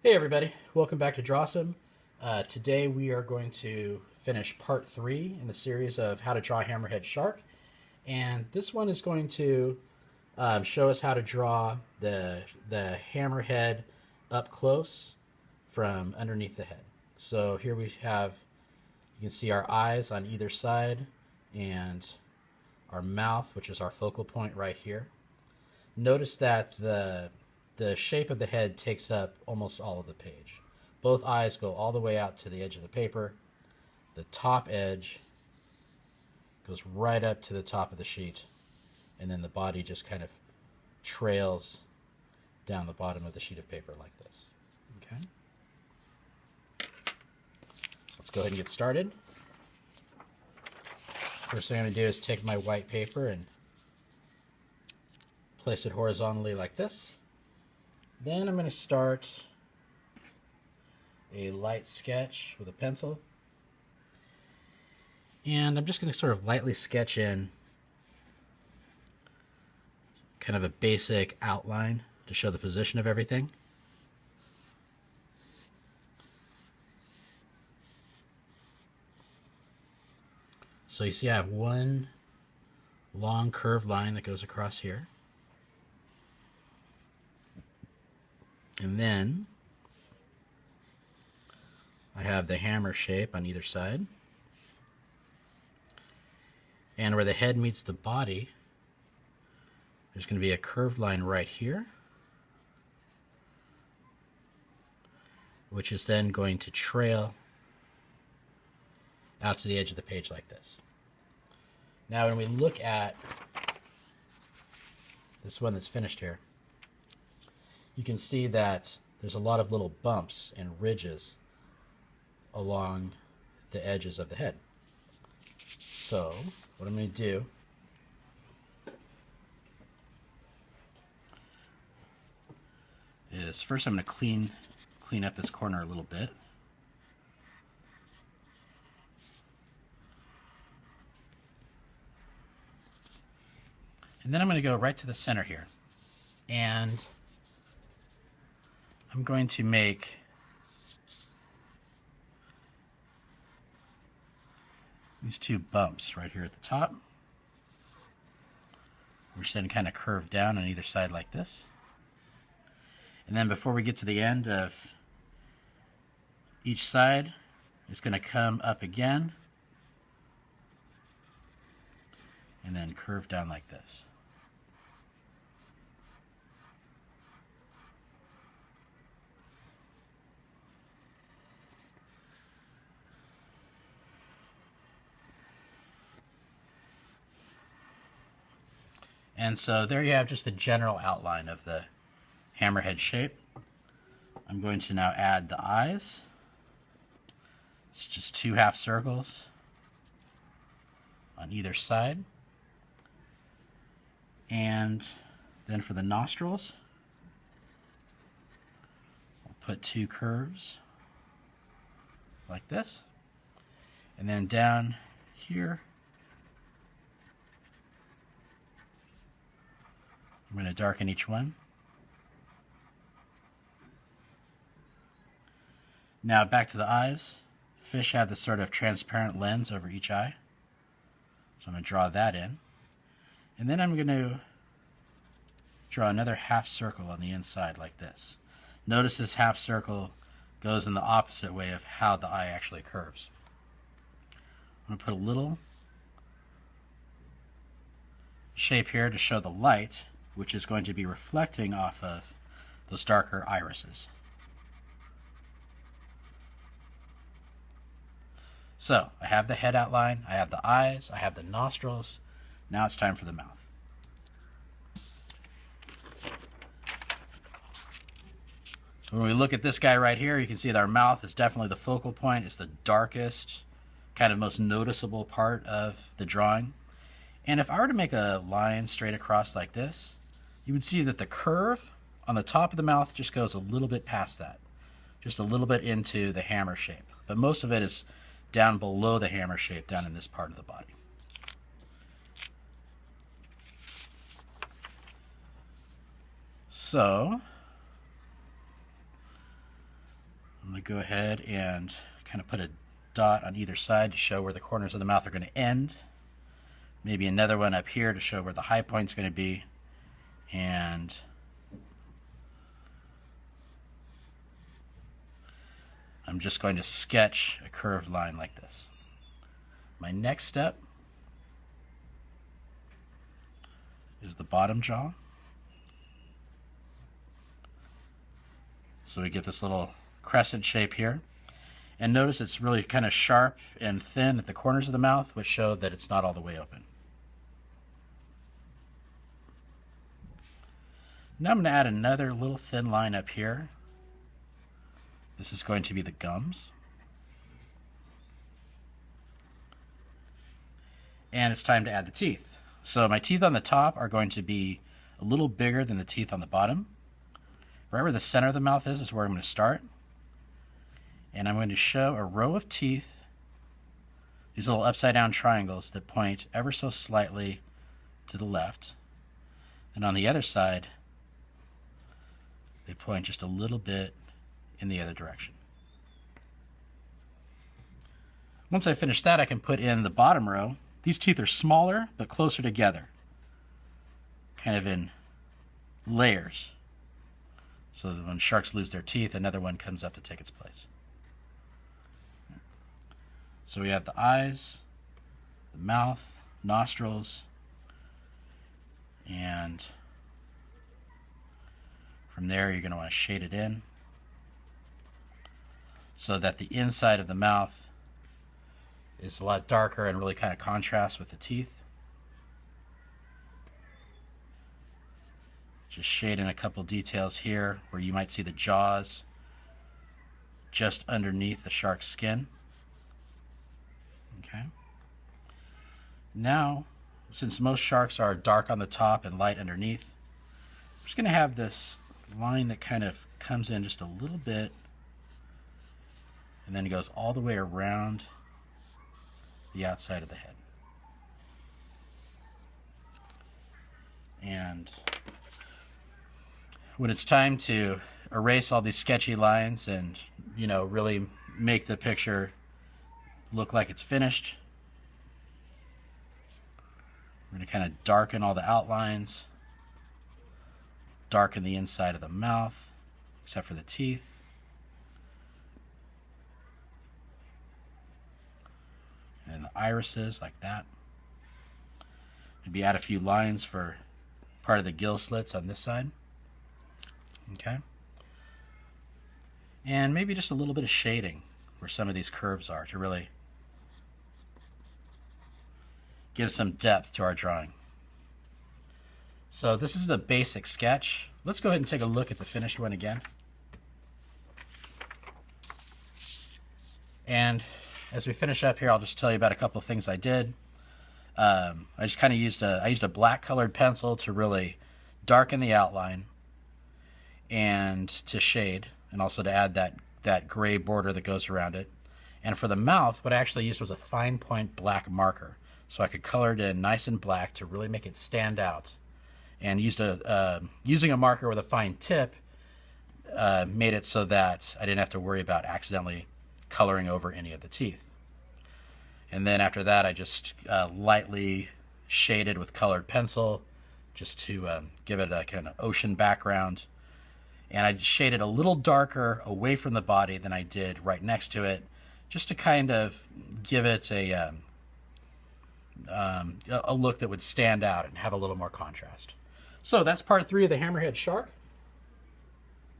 Hey everybody, welcome back to Drawsome. Today we are going to finish part 3 in the series of how to draw Hammerhead Shark. And this one is going to show us how to draw the hammerhead up close from underneath the head. So here we have, you can see our eyes on either side and our mouth, which is our focal point right here. Notice that the shape of the head takes up almost all of the page. Both eyes go all the way out to the edge of the paper. The top edge goes right up to the top of the sheet, and then the body just kind of trails down the bottom of the sheet of paper like this. Okay. So let's go ahead and get started. First thing I'm going to do is take my white paper and place it horizontally like this. Then I'm going to start a light sketch with a pencil. And I'm just going to sort of lightly sketch in kind of a basic outline to show the position of everything. So you see I have one long curved line that goes across here. And then I have the hammer shape on either side. And where the head meets the body, there's going to be a curved line right here, which is then going to trail out to the edge of the page like this. Now when we look at this one that's finished here, you can see that there's a lot of little bumps and ridges along the edges of the head. So what I'm going to do is first I'm going to clean up this corner a little bit. And then I'm going to go right to the center here. And I'm going to make these two bumps right here at the top, which then kind of curve down on either side like this. And then before we get to the end of each side, it's going to come up again and then curve down like this. And so there you have just the general outline of the hammerhead shape. I'm going to now add the eyes. It's just two half circles on either side. And then for the nostrils, I'll put two curves like this. And then down here, I'm going to darken each one. Now back to the eyes. Fish have this sort of transparent lens over each eye. So I'm going to draw that in. And then I'm going to draw another half circle on the inside like this. Notice this half circle goes in the opposite way of how the eye actually curves. I'm going to put a little shape here to show the light, which is going to be reflecting off of those darker irises. So I have the head outline, I have the eyes, I have the nostrils. Now it's time for the mouth. When we look at this guy right here, you can see that our mouth is definitely the focal point. It's the darkest, kind of most noticeable part of the drawing. And if I were to make a line straight across like this, you would see that the curve on the top of the mouth just goes a little bit past that, just a little bit into the hammer shape. But most of it is down below the hammer shape, down in this part of the body. So going to go ahead and kind of put a dot on either side to show where the corners of the mouth are going to end. Maybe another one up here to show where the high point's going to be. And I'm just going to sketch a curved line like this. My next step is the bottom jaw. So we get this little crescent shape here. And notice it's really kind of sharp and thin at the corners of the mouth, which show that it's not all the way open. Now I'm going to add another little thin line up here. This is going to be the gums. And it's time to add the teeth. So my teeth on the top are going to be a little bigger than the teeth on the bottom. Right where the center of the mouth is where I'm going to start. And I'm going to show a row of teeth, these little upside down triangles that point ever so slightly to the left. And on the other side, they point just a little bit in the other direction. Once I finish that, I can put in the bottom row. These teeth are smaller, but closer together, kind of in layers. So that when sharks lose their teeth, another one comes up to take its place. So we have the eyes, the mouth, nostrils, and from there you're going to want to shade it in so that the inside of the mouth is a lot darker and really kind of contrasts with the teeth. Just shade in a couple details here where you might see the jaws just underneath the shark's skin. Okay. Now, since most sharks are dark on the top and light underneath, I'm just going to have this line that kind of comes in just a little bit and then it goes all the way around the outside of the head. And when it's time to erase all these sketchy lines and, you know, really make the picture look like it's finished, we're going to kind of darken all the outlines, darken the inside of the mouth, except for the teeth. And then the irises, like that. Maybe add a few lines for part of the gill slits on this side. Okay. And maybe just a little bit of shading where some of these curves are to really give some depth to our drawing. So this is the basic sketch. Let's go ahead and take a look at the finished one again. And as we finish up here, I'll just tell you about a couple of things I did. I just kind of used a black colored pencil to really darken the outline and to shade, and also to add that gray border that goes around it. And for the mouth, what I actually used was a fine point black marker, so I could color it in nice and black to really make it stand out. And using a marker with a fine tip made it so that I didn't have to worry about accidentally coloring over any of the teeth. And then after that, I just lightly shaded with colored pencil just to give it a kind of ocean background. And I shaded a little darker away from the body than I did right next to it, just to kind of give it a look that would stand out and have a little more contrast. So that's part 3 of the Hammerhead shark.